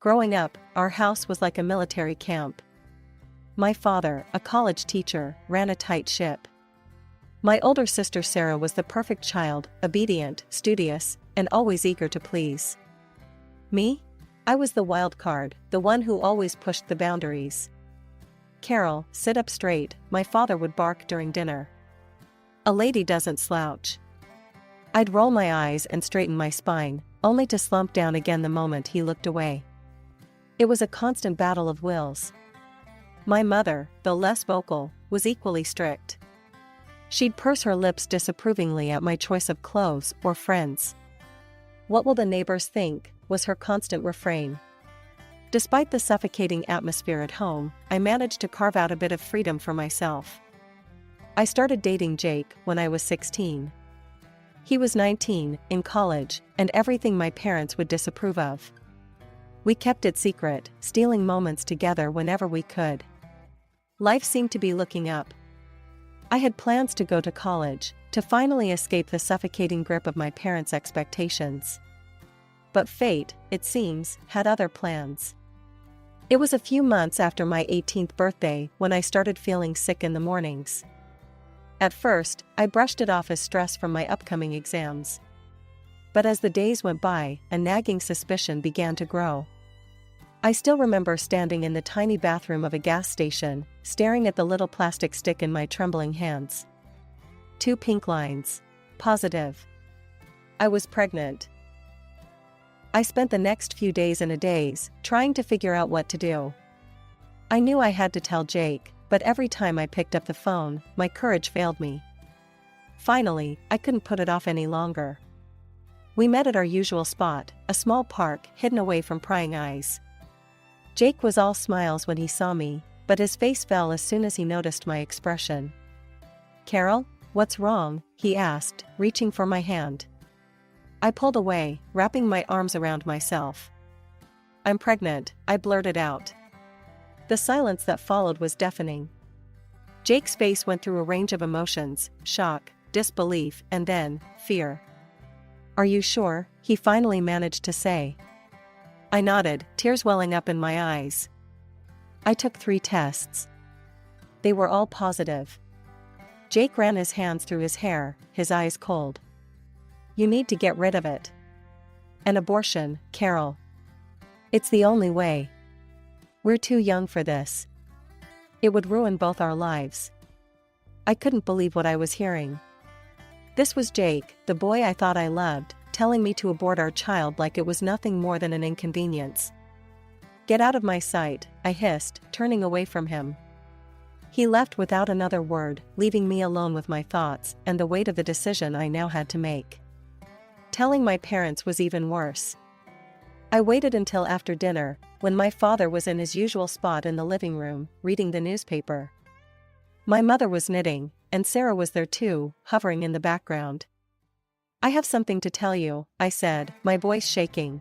Growing up, our house was like a military camp. My father, a college teacher, ran a tight ship. My older sister Sarah was the perfect child, obedient, studious, and always eager to please. Me? I was the wild card, the one who always pushed the boundaries. "Carol, sit up straight," my father would bark during dinner. "A lady doesn't slouch." I'd roll my eyes and straighten my spine, only to slump down again the moment he looked away. It was a constant battle of wills. My mother, though less vocal, was equally strict. She'd purse her lips disapprovingly at my choice of clothes or friends. "What will the neighbors think?" was her constant refrain. Despite the suffocating atmosphere at home, I managed to carve out a bit of freedom for myself. I started dating Jake when I was 16. He was 19, in college, and everything my parents would disapprove of. We kept it secret, stealing moments together whenever we could. Life seemed to be looking up. I had plans to go to college, to finally escape the suffocating grip of my parents' expectations. But fate, it seems, had other plans. It was a few months after my 18th birthday when I started feeling sick in the mornings. At first, I brushed it off as stress from my upcoming exams. But as the days went by, a nagging suspicion began to grow. I still remember standing in the tiny bathroom of a gas station, staring at the little plastic stick in my trembling hands. 2 pink lines. Positive. I was pregnant. I spent the next few days and a daze, trying to figure out what to do. I knew I had to tell Jake, but every time I picked up the phone, my courage failed me. Finally, I couldn't put it off any longer. We met at our usual spot, a small park hidden away from prying eyes. Jake was all smiles when he saw me, but his face fell as soon as he noticed my expression. "Carol, what's wrong?" he asked, reaching for my hand. I pulled away, wrapping my arms around myself. "I'm pregnant," I blurted out. The silence that followed was deafening. Jake's face went through a range of emotions: shock, disbelief, and then, fear. "Are you sure?" he finally managed to say. I nodded, tears welling up in my eyes. I took 3 tests. They were all positive. Jake ran his hands through his hair, his eyes cold. "You need to get rid of it." "An abortion, Carol. It's the only way. We're too young for this. It would ruin both our lives." I couldn't believe what I was hearing. This was Jake, the boy I thought I loved, telling me to abort our child like it was nothing more than an inconvenience. "Get out of my sight," I hissed, turning away from him. He left without another word, leaving me alone with my thoughts and the weight of the decision I now had to make. Telling my parents was even worse. I waited until after dinner, when my father was in his usual spot in the living room, reading the newspaper. My mother was knitting, and Sarah was there too, hovering in the background. "I have something to tell you," I said, my voice shaking.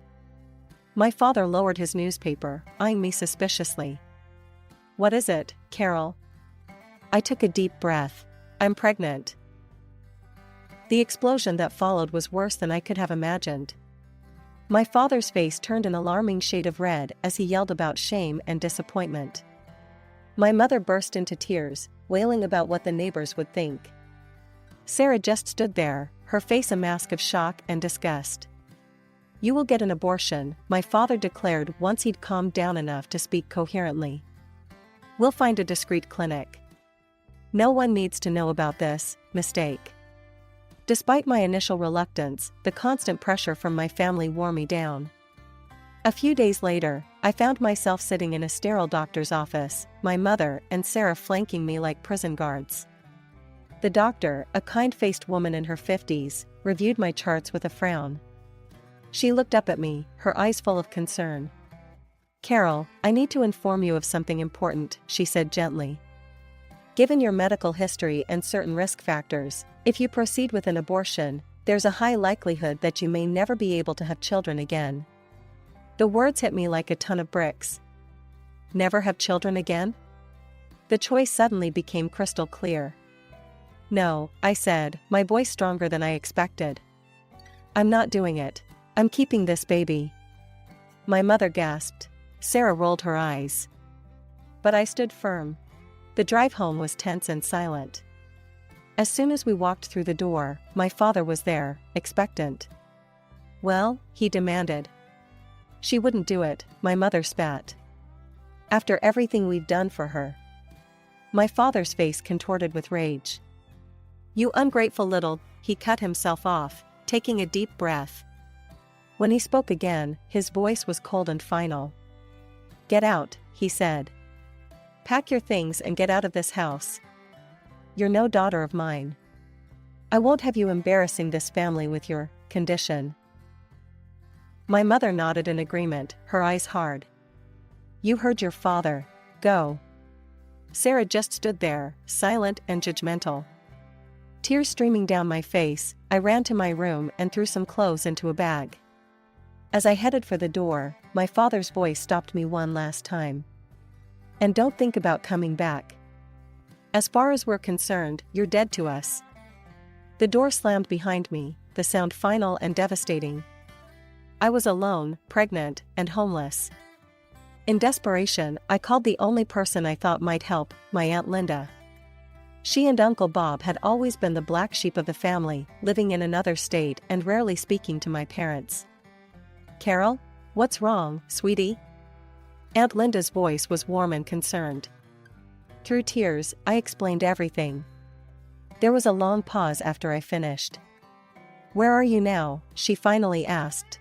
My father lowered his newspaper, eyeing me suspiciously. "What is it, Carol?" I took a deep breath. "I'm pregnant." The explosion that followed was worse than I could have imagined. My father's face turned an alarming shade of red as he yelled about shame and disappointment. My mother burst into tears, wailing about what the neighbors would think. Sarah just stood there, her face a mask of shock and disgust. "You will get an abortion," my father declared once he'd calmed down enough to speak coherently. "We'll find a discreet clinic. No one needs to know about this mistake." Despite my initial reluctance, the constant pressure from my family wore me down. A few days later, I found myself sitting in a sterile doctor's office, my mother and Sarah flanking me like prison guards. The doctor, a kind-faced woman in her 50s, reviewed my charts with a frown. She looked up at me, her eyes full of concern. "Carol, I need to inform you of something important," she said gently. "Given your medical history and certain risk factors, if you proceed with an abortion, there's a high likelihood that you may never be able to have children again." The words hit me like a ton of bricks. Never have children again? The choice suddenly became crystal clear. "No," I said, my voice stronger than I expected. "I'm not doing it. I'm keeping this baby." My mother gasped. Sarah rolled her eyes. But I stood firm. The drive home was tense and silent. As soon as we walked through the door, my father was there, expectant. "Well?" he demanded. "She wouldn't do it," my mother spat. "After everything we've done for her." My father's face contorted with rage. "You ungrateful little," he cut himself off, taking a deep breath. When he spoke again, his voice was cold and final. "Get out," he said. "Pack your things and get out of this house. You're no daughter of mine. I won't have you embarrassing this family with your condition." My mother nodded in agreement, her eyes hard. "You heard your father. Go." Sarah just stood there, silent and judgmental. Tears streaming down my face, I ran to my room and threw some clothes into a bag. As I headed for the door, my father's voice stopped me one last time. "And don't think about coming back. As far as we're concerned, you're dead to us." The door slammed behind me, the sound final and devastating. I was alone, pregnant, and homeless. In desperation, I called the only person I thought might help, my Aunt Linda. She and Uncle Bob had always been the black sheep of the family, living in another state and rarely speaking to my parents. "Carol? What's wrong, sweetie?" Aunt Linda's voice was warm and concerned. Through tears, I explained everything. There was a long pause after I finished. "Where are you now?" she finally asked.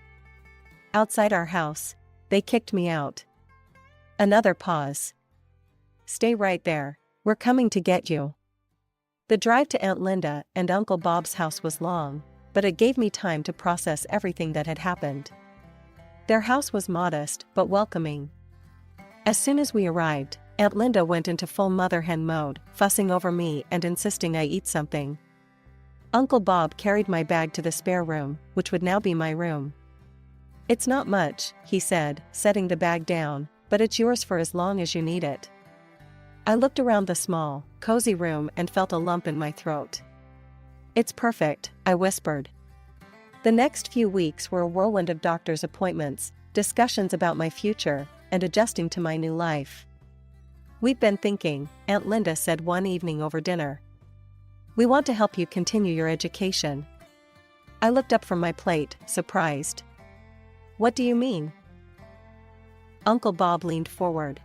"Outside our house. They kicked me out." Another pause. "Stay right there. We're coming to get you." The drive to Aunt Linda and Uncle Bob's house was long, but it gave me time to process everything that had happened. Their house was modest but welcoming. As soon as we arrived, Aunt Linda went into full mother hen mode, fussing over me and insisting I eat something. Uncle Bob carried my bag to the spare room, which would now be my room. "It's not much," he said, setting the bag down, "but it's yours for as long as you need it." I looked around the small, cozy room and felt a lump in my throat. "It's perfect," I whispered. The next few weeks were a whirlwind of doctor's appointments, discussions about my future, and adjusting to my new life. "We've been thinking," Aunt Linda said one evening over dinner. "We want to help you continue your education." I looked up from my plate, surprised. "What do you mean?" Uncle Bob leaned forward.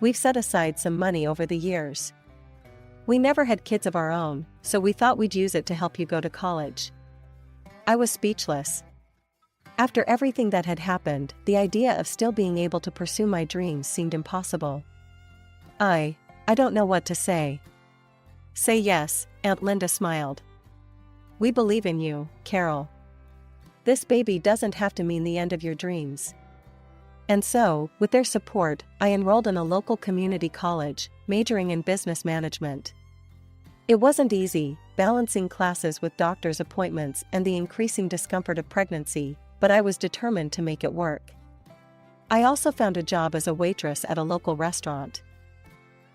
"We've set aside some money over the years. We never had kids of our own, so we thought we'd use it to help you go to college." I was speechless. After everything that had happened, the idea of still being able to pursue my dreams seemed impossible. I don't know what to say." "Say yes," Aunt Linda smiled. "We believe in you, Carol. This baby doesn't have to mean the end of your dreams." And so, with their support, I enrolled in a local community college, majoring in business management. It wasn't easy, balancing classes with doctor's appointments and the increasing discomfort of pregnancy, but I was determined to make it work. I also found a job as a waitress at a local restaurant.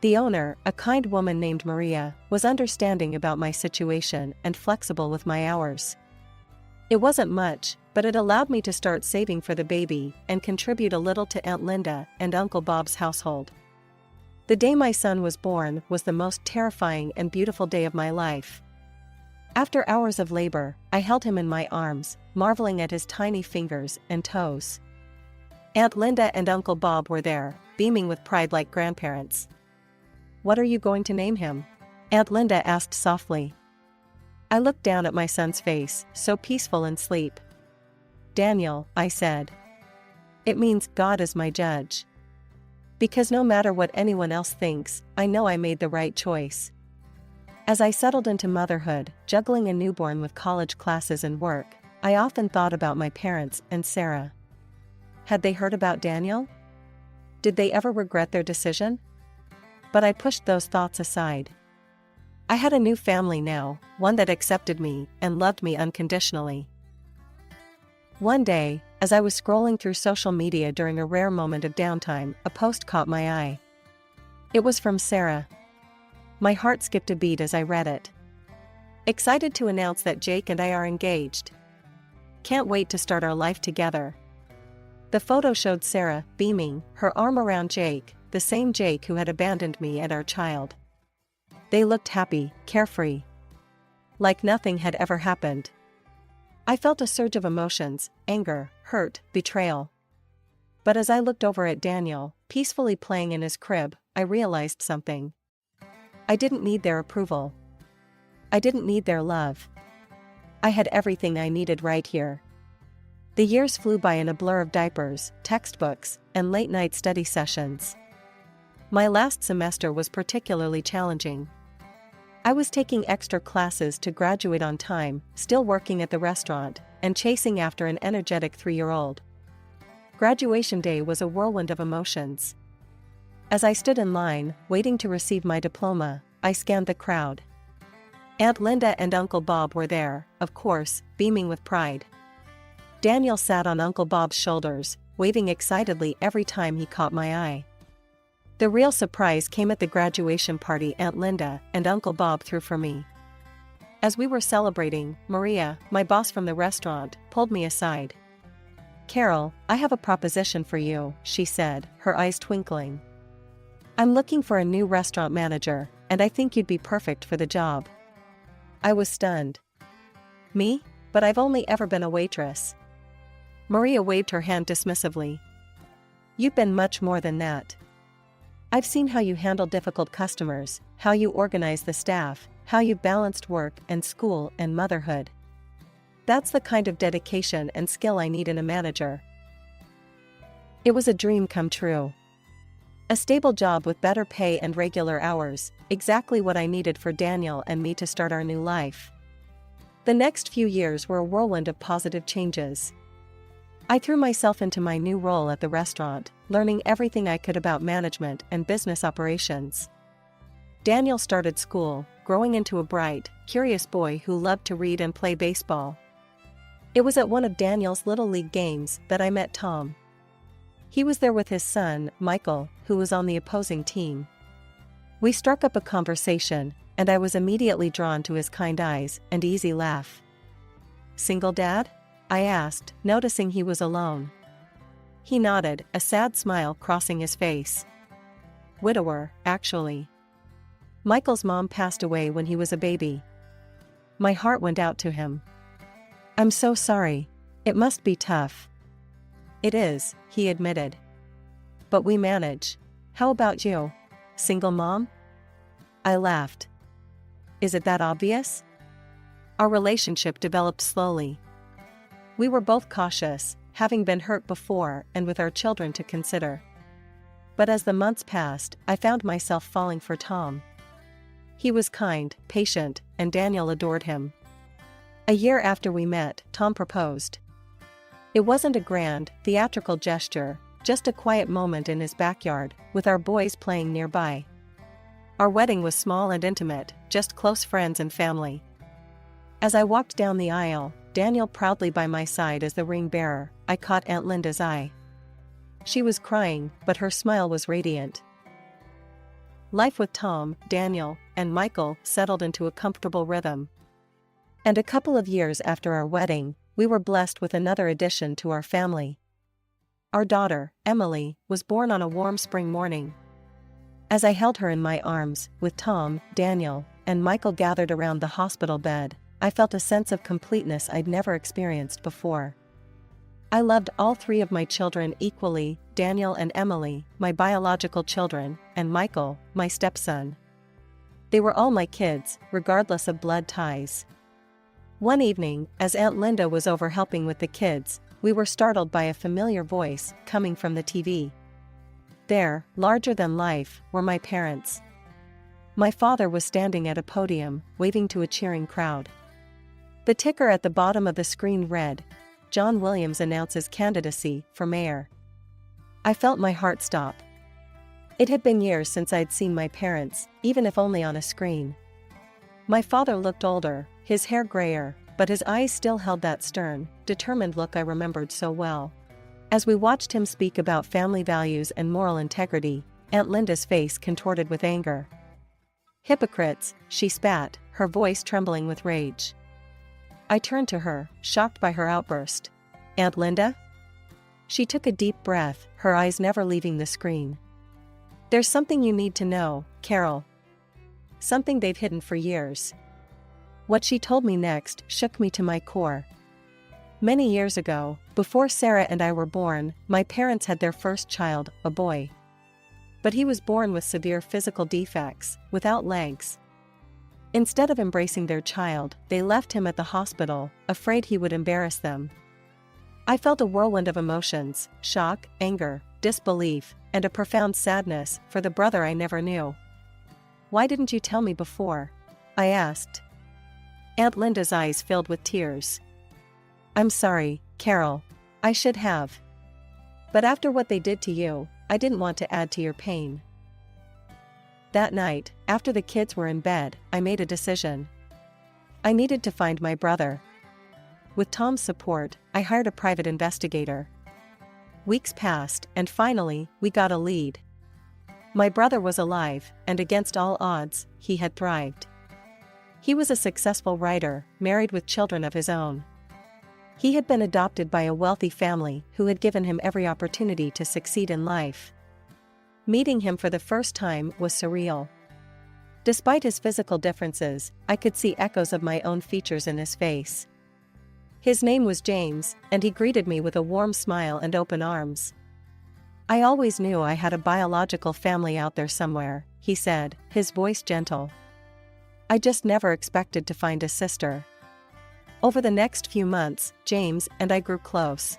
The owner, a kind woman named Maria, was understanding about my situation and flexible with my hours. It wasn't much, but it allowed me to start saving for the baby and contribute a little to Aunt Linda and Uncle Bob's household. The day my son was born was the most terrifying and beautiful day of my life. After hours of labor, I held him in my arms, marveling at his tiny fingers and toes. Aunt Linda and Uncle Bob were there, beaming with pride like grandparents. "What are you going to name him?" Aunt Linda asked softly. I looked down at my son's face, so peaceful in sleep. "Daniel," I said. "It means God is my judge. Because no matter what anyone else thinks, I know I made the right choice." As I settled into motherhood, juggling a newborn with college classes and work, I often thought about my parents and Sarah. Had they heard about Daniel? Did they ever regret their decision? But I pushed those thoughts aside. I had a new family now, one that accepted me and loved me unconditionally. One day, as I was scrolling through social media during a rare moment of downtime, a post caught my eye. It was from Sarah. My heart skipped a beat as I read it. "Excited to announce that Jake and I are engaged. Can't wait to start our life together. The photo showed Sarah, beaming, her arm around Jake, the same Jake who had abandoned me and our child. They looked happy, carefree. Like nothing had ever happened. I felt a surge of emotions, anger, hurt, betrayal. But as I looked over at Daniel, peacefully playing in his crib, I realized something. I didn't need their approval. I didn't need their love. I had everything I needed right here. The years flew by in a blur of diapers, textbooks, and late-night study sessions. My last semester was particularly challenging. I was taking extra classes to graduate on time, still working at the restaurant, and chasing after an energetic 3-year-old. Graduation day was a whirlwind of emotions. As I stood in line, waiting to receive my diploma, I scanned the crowd. Aunt Linda and Uncle Bob were there, of course, beaming with pride. Daniel sat on Uncle Bob's shoulders, waving excitedly every time he caught my eye. The real surprise came at the graduation party Aunt Linda and Uncle Bob threw for me. As we were celebrating, Maria, my boss from the restaurant, pulled me aside. "Carol, I have a proposition for you," she said, her eyes twinkling. "I'm looking for a new restaurant manager, and I think you'd be perfect for the job." I was stunned. "Me? But I've only ever been a waitress." Maria waved her hand dismissively. "You've been much more than that. I've seen how you handle difficult customers, how you organize the staff, how you balanced work and school and motherhood. That's the kind of dedication and skill I need in a manager." It was a dream come true. A stable job with better pay and regular hours, exactly what I needed for Daniel and me to start our new life. The next few years were a whirlwind of positive changes. I threw myself into my new role at the restaurant, learning everything I could about management and business operations. Daniel started school, growing into a bright, curious boy who loved to read and play baseball. It was at one of Daniel's Little League games that I met Tom. He was there with his son, Michael, who was on the opposing team. We struck up a conversation, and I was immediately drawn to his kind eyes and easy laugh. "Single dad?" I asked, noticing he was alone. He nodded, a sad smile crossing his face. "Widower, actually. Michael's mom passed away when he was a baby." My heart went out to him. "I'm so sorry. It must be tough." "It is," he admitted. "But we manage. How about you? Single mom?" I laughed. "Is it that obvious?" Our relationship developed slowly. We were both cautious, having been hurt before and with our children to consider. But as the months passed, I found myself falling for Tom. He was kind, patient, and Daniel adored him. A year after we met, Tom proposed. It wasn't a grand, theatrical gesture, just a quiet moment in his backyard, with our boys playing nearby. Our wedding was small and intimate, just close friends and family. As I walked down the aisle, Daniel proudly by my side as the ring bearer, I caught Aunt Linda's eye. She was crying, but her smile was radiant. Life with Tom, Daniel, and Michael settled into a comfortable rhythm. And a couple of years after our wedding, we were blessed with another addition to our family. Our daughter, Emily, was born on a warm spring morning. As I held her in my arms, with Tom, Daniel, and Michael gathered around the hospital bed, I felt a sense of completeness I'd never experienced before. I loved all three of my children equally, Daniel and Emily, my biological children, and Michael, my stepson. They were all my kids, regardless of blood ties. One evening, as Aunt Linda was over helping with the kids, we were startled by a familiar voice coming from the TV. There, larger than life, were my parents. My father was standing at a podium, waving to a cheering crowd. The ticker at the bottom of the screen read, "John Williams announces candidacy for mayor." I felt my heart stop. It had been years since I'd seen my parents, even if only on a screen. My father looked older, his hair grayer, but his eyes still held that stern, determined look I remembered so well. As we watched him speak about family values and moral integrity, Aunt Linda's face contorted with anger. "Hypocrites," she spat, her voice trembling with rage. I turned to her, shocked by her outburst. "Aunt Linda? She took a deep breath, her eyes never leaving the screen. "There's something you need to know, Carol. Something they've hidden for years." What she told me next shook me to my core. Many years ago, before Sarah and I were born, my parents had their first child, a boy. But he was born with severe physical defects, without legs. Instead of embracing their child, they left him at the hospital, afraid he would embarrass them. I felt a whirlwind of emotions: shock, anger, disbelief, and a profound sadness for the brother I never knew. "Why didn't you tell me before?" I asked. Aunt Linda's eyes filled with tears. "I'm sorry, Carol. I should have. But after what they did to you, I didn't want to add to your pain." That night, after the kids were in bed, I made a decision. I needed to find my brother. With Tom's support, I hired a private investigator. Weeks passed, and finally, we got a lead. My brother was alive, and against all odds, he had thrived. He was a successful writer, married with children of his own. He had been adopted by a wealthy family who had given him every opportunity to succeed in life. Meeting him for the first time was surreal. Despite his physical differences, I could see echoes of my own features in his face. His name was James, and he greeted me with a warm smile and open arms. "I always knew I had a biological family out there somewhere," he said, his voice gentle. "I just never expected to find a sister." Over the next few months, James and I grew close.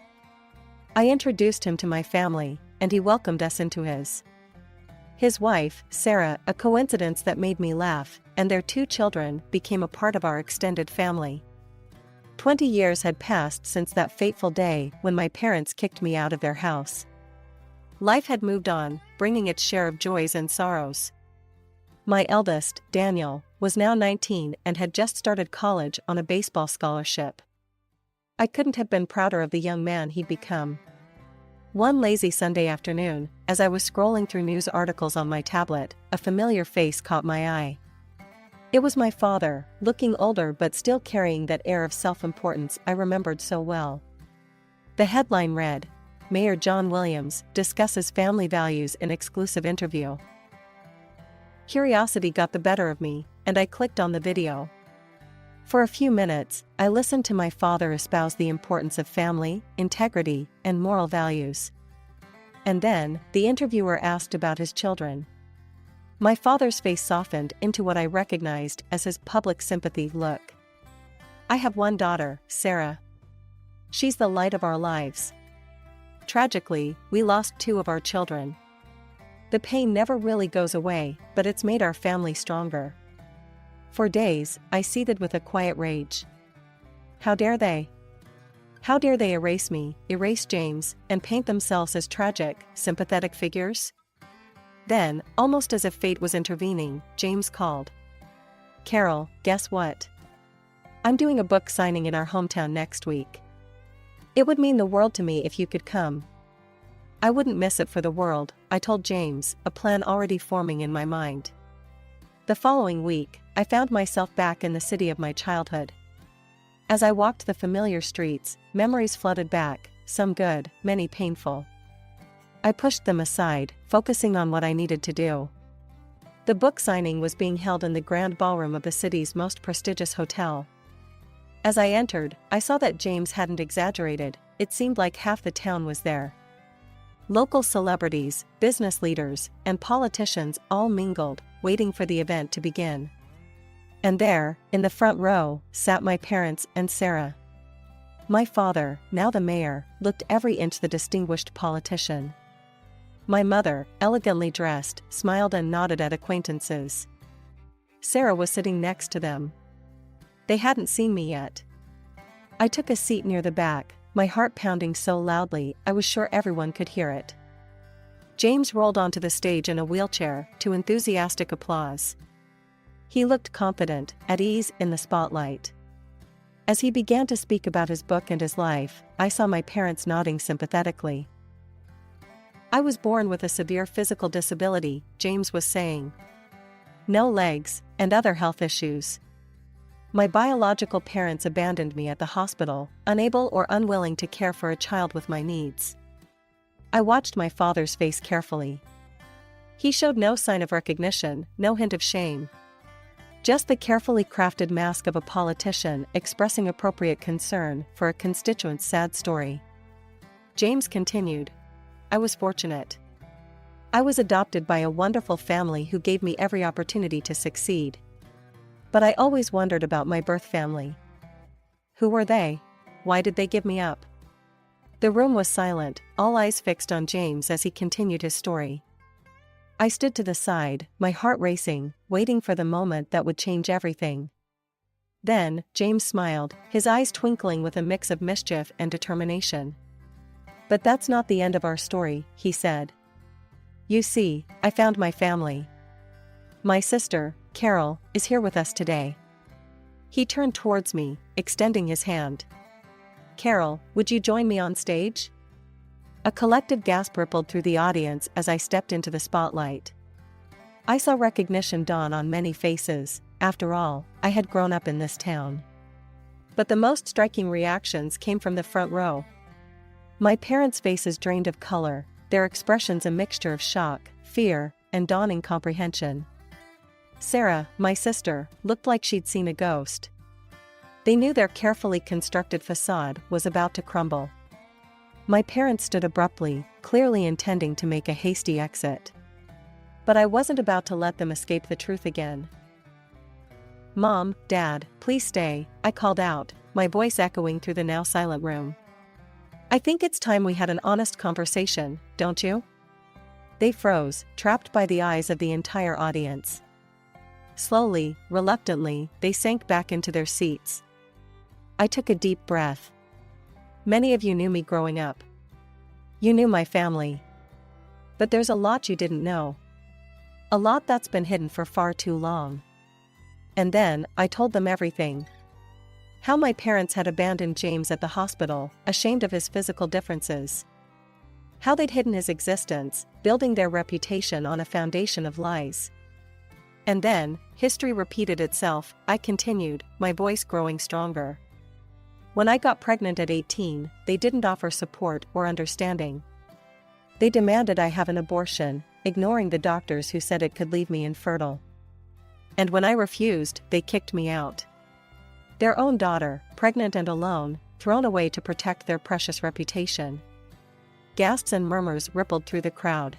I introduced him to my family, and he welcomed us into his. His wife, Sarah, a coincidence that made me laugh, and their 2 children became a part of our extended family. 20 years had passed since that fateful day when my parents kicked me out of their house. Life had moved on, bringing its share of joys and sorrows. My eldest, Daniel, was now 19 and had just started college on a baseball scholarship. I couldn't have been prouder of the young man he'd become. One lazy Sunday afternoon, as I was scrolling through news articles on my tablet, a familiar face caught my eye. It was my father, looking older but still carrying that air of self-importance I remembered so well. The headline read, "Mayor John Williams discusses family values in exclusive interview." Curiosity got the better of me, and I clicked on the video. For a few minutes, I listened to my father espouse the importance of family, integrity, and moral values. And then, the interviewer asked about his children. My father's face softened into what I recognized as his public sympathy look. "I have one daughter, Sarah. She's the light of our lives. Tragically, we lost 2 of our children. The pain never really goes away, but it's made our family stronger." For days, I seethed with a quiet rage. How dare they? How dare they erase me, erase James, and paint themselves as tragic, sympathetic figures? Then, almost as if fate was intervening, James called. "Carol, guess what? I'm doing a book signing in our hometown next week. It would mean the world to me if you could come." "I wouldn't miss it for the world," I told James, a plan already forming in my mind. The following week, I found myself back in the city of my childhood. As I walked the familiar streets, memories flooded back, some good, many painful. I pushed them aside, focusing on what I needed to do. The book signing was being held in the grand ballroom of the city's most prestigious hotel. As I entered, I saw that James hadn't exaggerated, it seemed like half the town was there. Local celebrities, business leaders, and politicians all mingled, waiting for the event to begin. And there, in the front row, sat my parents and Sarah. My father, now the mayor, looked every inch the distinguished politician. My mother, elegantly dressed, smiled and nodded at acquaintances. Sarah was sitting next to them. They hadn't seen me yet. I took a seat near the back, my heart pounding so loudly I was sure everyone could hear it. James rolled onto the stage in a wheelchair, to enthusiastic applause. He looked confident, at ease in the spotlight. As he began to speak about his book and his life, I saw my parents nodding sympathetically. "I was born with a severe physical disability," James was saying. "No legs, and other health issues. My biological parents abandoned me at the hospital, unable or unwilling to care for a child with my needs. I watched my father's face carefully. He showed no sign of recognition, no hint of shame. Just the carefully crafted mask of a politician expressing appropriate concern for a constituent's sad story. James continued. I was fortunate. I was adopted by a wonderful family who gave me every opportunity to succeed. But I always wondered about my birth family. Who were they? Why did they give me up? The room was silent, all eyes fixed on James as he continued his story. I stood to the side, my heart racing, waiting for the moment that would change everything. Then, James smiled, his eyes twinkling with a mix of mischief and determination. But that's not the end of our story, he said. You see, I found my family. My sister, Carol, is here with us today. He turned towards me, extending his hand. Carol, would you join me on stage? A collective gasp rippled through the audience as I stepped into the spotlight. I saw recognition dawn on many faces. After all, I had grown up in this town. But the most striking reactions came from the front row. My parents' faces drained of color, their expressions a mixture of shock, fear, and dawning comprehension. Sarah, my sister, looked like she'd seen a ghost. They knew their carefully constructed facade was about to crumble. My parents stood abruptly, clearly intending to make a hasty exit. But I wasn't about to let them escape the truth again. Mom, Dad, please stay, I called out, my voice echoing through the now silent room. I think it's time we had an honest conversation, don't you? They froze, trapped by the eyes of the entire audience. Slowly, reluctantly, they sank back into their seats. I took a deep breath. Many of you knew me growing up. You knew my family. But there's a lot you didn't know. A lot that's been hidden for far too long. And then, I told them everything. How my parents had abandoned James at the hospital, ashamed of his physical differences. How they'd hidden his existence, building their reputation on a foundation of lies. And then, history repeated itself, I continued, my voice growing stronger. When I got pregnant at 18, they didn't offer support or understanding. They demanded I have an abortion, ignoring the doctors who said it could leave me infertile. And when I refused, they kicked me out. Their own daughter, pregnant and alone, thrown away to protect their precious reputation. Gasps and murmurs rippled through the crowd.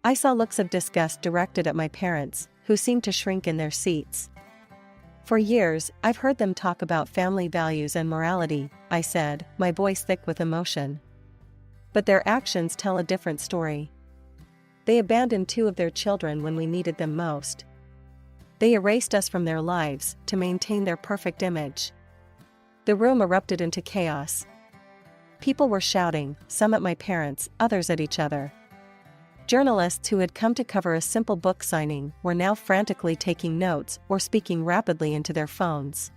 I saw looks of disgust directed at my parents, who seemed to shrink in their seats. For years, I've heard them talk about family values and morality, I said, my voice thick with emotion. But their actions tell a different story. They abandoned 2 of their children when we needed them most. They erased us from their lives to maintain their perfect image. The room erupted into chaos. People were shouting, some at my parents, others at each other. Journalists who had come to cover a simple book signing were now frantically taking notes or speaking rapidly into their phones.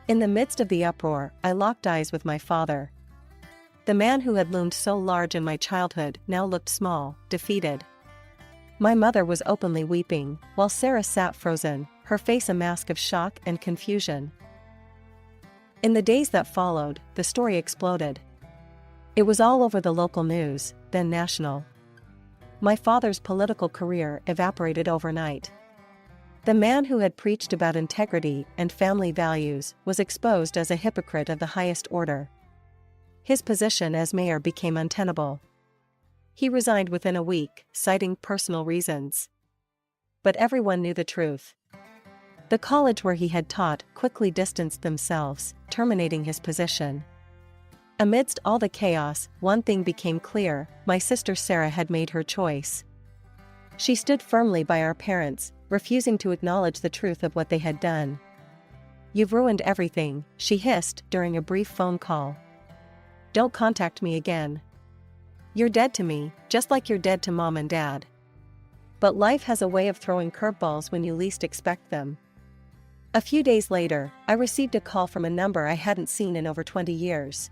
In the midst of the uproar, I locked eyes with my father. The man who had loomed so large in my childhood now looked small, defeated. My mother was openly weeping, while Sarah sat frozen, her face a mask of shock and confusion. In the days that followed, the story exploded. It was all over the local news, then national. My father's political career evaporated overnight. The man who had preached about integrity and family values was exposed as a hypocrite of the highest order. His position as mayor became untenable. He resigned within a week, citing personal reasons. But everyone knew the truth. The college where he had taught quickly distanced themselves, terminating his position. Amidst all the chaos, one thing became clear, my sister Sarah had made her choice. She stood firmly by our parents, refusing to acknowledge the truth of what they had done. You've ruined everything, she hissed during a brief phone call. Don't contact me again. You're dead to me, just like you're dead to Mom and Dad. But life has a way of throwing curveballs when you least expect them. A few days later, I received a call from a number I hadn't seen in over 20 years.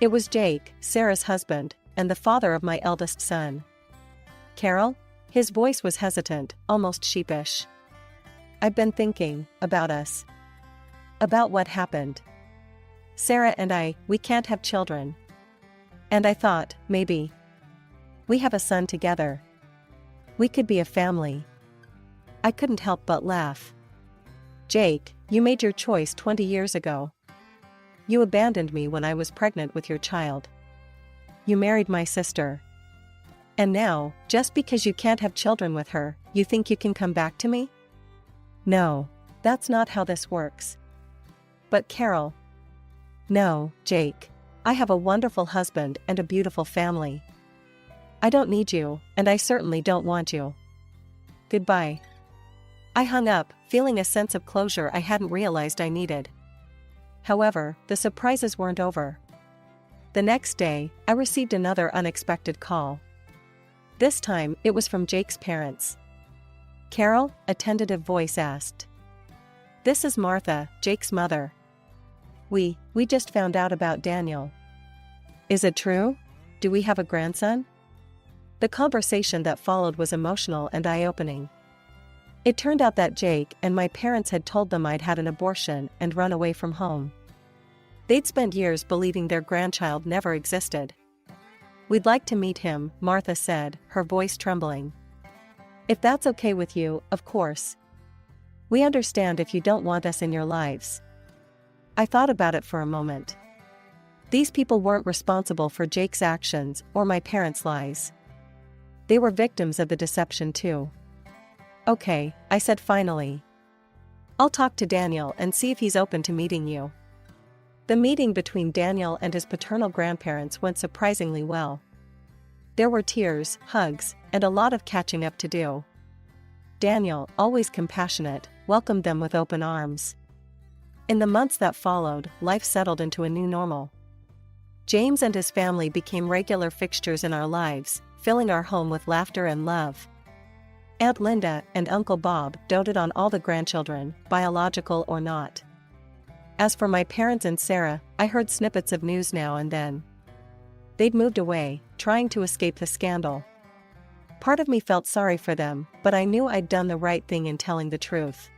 It was Jake, Sarah's husband, and the father of my eldest son. Carol? His voice was hesitant, almost sheepish. I've been thinking about us. About what happened. Sarah and we can't have children. And I thought, maybe we have a son together. We could be a family. I couldn't help but laugh. Jake, you made your choice 20 years ago. You abandoned me when I was pregnant with your child. You married my sister. And now, just because you can't have children with her, you think you can come back to me? No, that's not how this works. But Carol. No, Jake. I have a wonderful husband and a beautiful family. I don't need you, and I certainly don't want you. Goodbye. I hung up, feeling a sense of closure I hadn't realized I needed. However, the surprises weren't over. The next day, I received another unexpected call. This time, it was from Jake's parents. Carol, a tentative voice asked. This is Martha, Jake's mother. We just found out about Daniel. Is it true? Do we have a grandson? The conversation that followed was emotional and eye-opening. It turned out that Jake and my parents had told them I'd had an abortion and run away from home. They'd spent years believing their grandchild never existed. We'd like to meet him, Martha said, her voice trembling. If that's okay with you, of course. We understand if you don't want us in your lives. I thought about it for a moment. These people weren't responsible for Jake's actions or my parents' lies. They were victims of the deception too. Okay, I said finally. I'll talk to Daniel and see if he's open to meeting you. The meeting between Daniel and his paternal grandparents went surprisingly well. There were tears, hugs, and a lot of catching up to do. Daniel, always compassionate, welcomed them with open arms. In the months that followed, life settled into a new normal. James and his family became regular fixtures in our lives, filling our home with laughter and love. Aunt Linda and Uncle Bob doted on all the grandchildren, biological or not. As for my parents and Sarah, I heard snippets of news now and then. They'd moved away, trying to escape the scandal. Part of me felt sorry for them, but I knew I'd done the right thing in telling the truth.